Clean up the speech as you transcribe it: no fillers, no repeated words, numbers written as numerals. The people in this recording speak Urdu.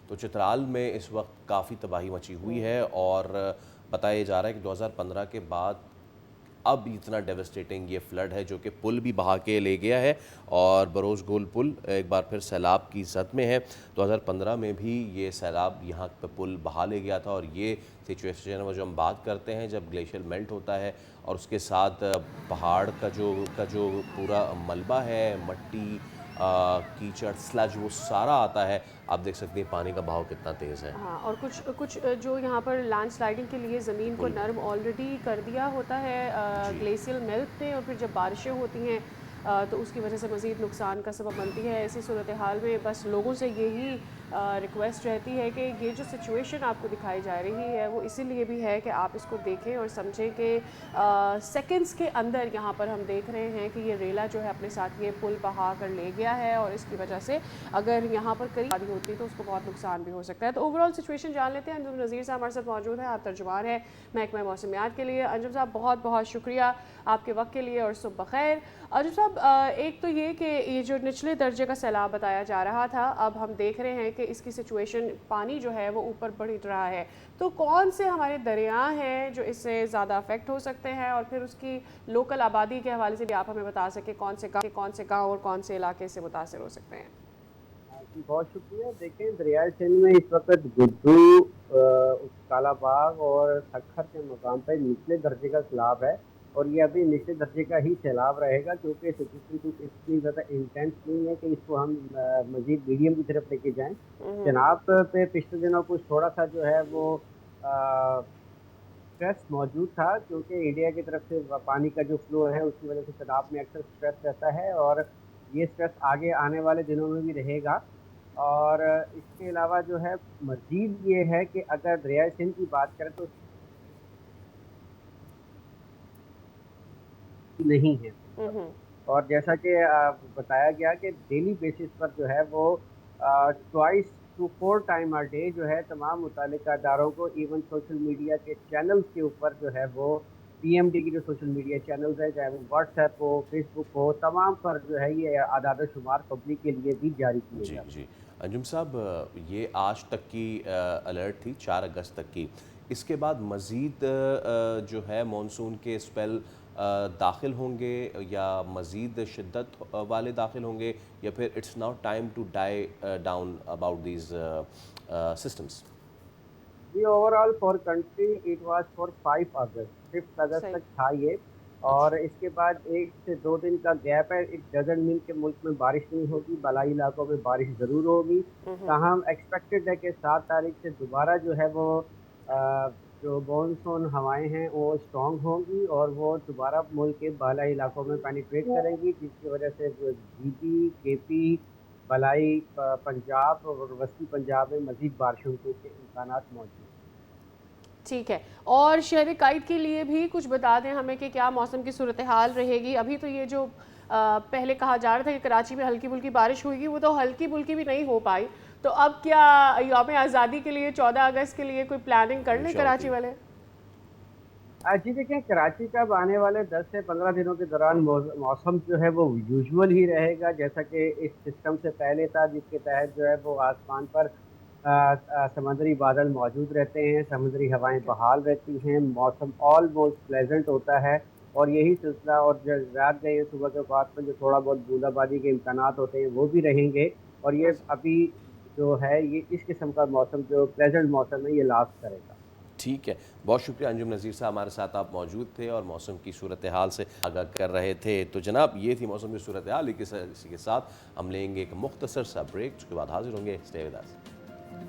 تو چترال میں اس وقت کافی تباہی مچی ہوئی ہے اور بتایا جا رہا ہے کہ 2015 کے بعد اب اتنا ڈیوسٹیٹنگ یہ فلڈ ہے جو کہ پل بھی بہا کے لے گیا ہے اور بروز گول پل ایک بار پھر سیلاب کی زد میں ہے۔ 2015 میں بھی یہ سیلاب یہاں پہ پل بہا لے گیا تھا اور یہ سچویشن وہ جو ہم بات کرتے ہیں جب گلیشیئر میلٹ ہوتا ہے اور اس کے ساتھ پہاڑ کا جو پورا ملبہ ہے، مٹی، کیچڑ، سلج، وہ سارا آتا ہے۔ آپ دیکھ سکتے ہیں پانی کا بہاؤ کتنا تیز ہے۔ ہاں، اور کچھ جو یہاں پر لینڈ سلائڈنگ کے لیے زمین کو نرم آلریڈی کر دیا ہوتا ہے گلیشیل میلٹ نے، اور پھر جب بارشیں ہوتی ہیں تو اس کی وجہ سے مزید نقصان کا سبب بنتی ہے۔ ایسی صورتحال میں بس لوگوں سے یہی ریکویسٹ رہتی ہے کہ یہ جو سچویشن آپ کو دکھائی جا رہی ہے وہ اسی لیے بھی ہے کہ آپ اس کو دیکھیں اور سمجھیں کہ سیکنڈز کے اندر یہاں پر ہم دیکھ رہے ہیں کہ یہ ریلا جو ہے اپنے ساتھ یہ پل بہا کر لے گیا ہے، اور اس کی وجہ سے اگر یہاں پر قریب آبادی ہوتی تو اس کو بہت نقصان بھی ہو سکتا ہے۔ تو اوورآل سچویشن جان لیتے ہیں۔ انجم نذیر صاحب ہمارے ساتھ موجود ہیں، آپ ترجمان ہیں محکمہ موسمیات کے لیے۔ انجم صاحب بہت بہت شکریہ آپ کے وقت کے لیے اور صبح بخیر۔ انجم صاحب، ایک تو یہ کہ یہ جو نچلے درجے کا سیلاب بتایا جا رہا تھا، اب ہم دیکھ رہے ہیں کہ اس کی سچویشن پانی جو ہے وہ اوپر بڑھ رہا ہے، تو کون سے ہمارے دریا ہیں جو اس سے زیادہ افیکٹ ہو سکتے ہیں، اور پھر اس کی لوکل آبادی کے حوالے سے بھی آپ ہمیں بتا سکیں کون سے گاؤں اور کون سے علاقے سے متاثر ہو سکتے ہیں؟ جی بہت شکریہ۔ دیکھیں، دریائے سندھ میں اس وقت گڈو، کالا باغ اور کھکھر کے مقام پہ نچلے درجے کا سیلاب ہے، اور یہ ابھی نچلے درجے کا ہی سیلاب رہے گا، کیونکہ سچویشن کچھ اتنی زیادہ انٹینس نہیں ہے کہ اس کو ہم مزید میڈیم کی طرف لے کے جائیں۔ جناب پہ پچھلے دنوں کچھ تھوڑا سا جو ہے وہ اسٹریس موجود تھا، کیونکہ انڈیا کی طرف سے پانی کا جو فلو ہے اس کی وجہ سے جناب میں اکثر اسٹریس رہتا ہے، اور یہ اسٹریس آگے آنے والے دنوں میں بھی رہے گا۔ اور اس کے علاوہ جو ہے مزید یہ ہے کہ اگر دریائے سندھ کی بات کریں تو نہیں ہے، اور جیسا کہ بتایا گیا کہ ڈیلی بیسس پر جو ہے وہ 2 to 4 ٹائم آ ڈے جو ہے تمام متعلقہ اداروں کو، ایون سوشل میڈیا کے چینلز کے اوپر جو ہے وہ پی ایم ڈی کی جو سوشل میڈیا چینلز ہیں، چاہے وہ واٹس ایپ ہو، فیس بک ہو، تمام پر جو ہے یہ اعداد و شمار پبلک کے لیے بھی جاری کیے جی جاتے جی انجم صاحب، یہ آج تک کی الرٹ تھی، 4 اگست تک کی۔ اس کے بعد مزید جو ہے مانسون کے اسپیل داخل ہوں گے یا مزید شدت والے داخل ہوں گے، یا پھر it's now time to dive down about these systems? جی overall for country it was for 5 August صحیح۔ تک تھا یہ، اور اس کے بعد 1 سے 2 دن کا گیپ ہے۔ اٹ ڈزنٹ مین کہ ملک میں بارش نہیں ہوگی، بالائی علاقوں میں بارش ضرور ہوگی، تاہم ایکسپیکٹڈ ہے کہ 7 تاریخ سے دوبارہ جو ہے وہ جو مونسون ہوائیں ہیں وہ اسٹرانگ ہوں گی، اور وہ دوبارہ ملک کے بالائی علاقوں میں پینیٹریٹ کریں گی، جس کی وجہ سے جی پی، کے پی، بالائی پنجاب اور وسطی پنجاب میں مزید بارشوں کے امکانات موجود ہیں۔ ٹھیک ہے، اور شہر قائد کے لیے بھی کچھ بتا دیں ہمیں کہ کیا موسم کی صورتحال رہے گی؟ ابھی تو یہ جو پہلے کہا جا رہا تھا کہ کراچی میں ہلکی پھلکی بارش ہوئی گی، وہ تو ہلکی پھلکی بھی نہیں ہو پائی، تو اب کیا یوم آزادی کے لیے 14 اگست کے لیے کوئی پلاننگ کر لیں کراچی والے؟ جی دیکھیں، کراچی کا اب آنے والے 10 سے 15 دنوں کے دوران موسم جو ہے وہ یوزول ہی رہے گا، جیسا کہ اس سسٹم سے پہلے تھا، جس کے تحت جو ہے وہ آسمان پر سمندری بادل موجود رہتے ہیں، سمندری ہوائیں بحال رہتی ہیں، موسم آلموسٹ پلیزنٹ ہوتا ہے، اور یہی سلسلہ، اور جو رات گئے صبح کے بعد میں جو تھوڑا بہت بوندا بادی کے امکانات ہوتے ہیں وہ بھی رہیں گے، اور یہ ابھی جو ہے یہ اس قسم کا موسم جو پلیزنٹ موسم ہے یہ لاسٹ کرے گا۔ ٹھیک ہے، بہت شکریہ انجم نذیر صاحب، ہمارے ساتھ آپ موجود تھے اور موسم کی صورتحال سے آگاہ کر رہے تھے۔ تو جناب یہ تھی موسم کی صورتحال، اسی کے ساتھ ہم لیں گے ایک مختصر سا بریک، اس کے بعد حاضر ہوں گے۔ Stay with us.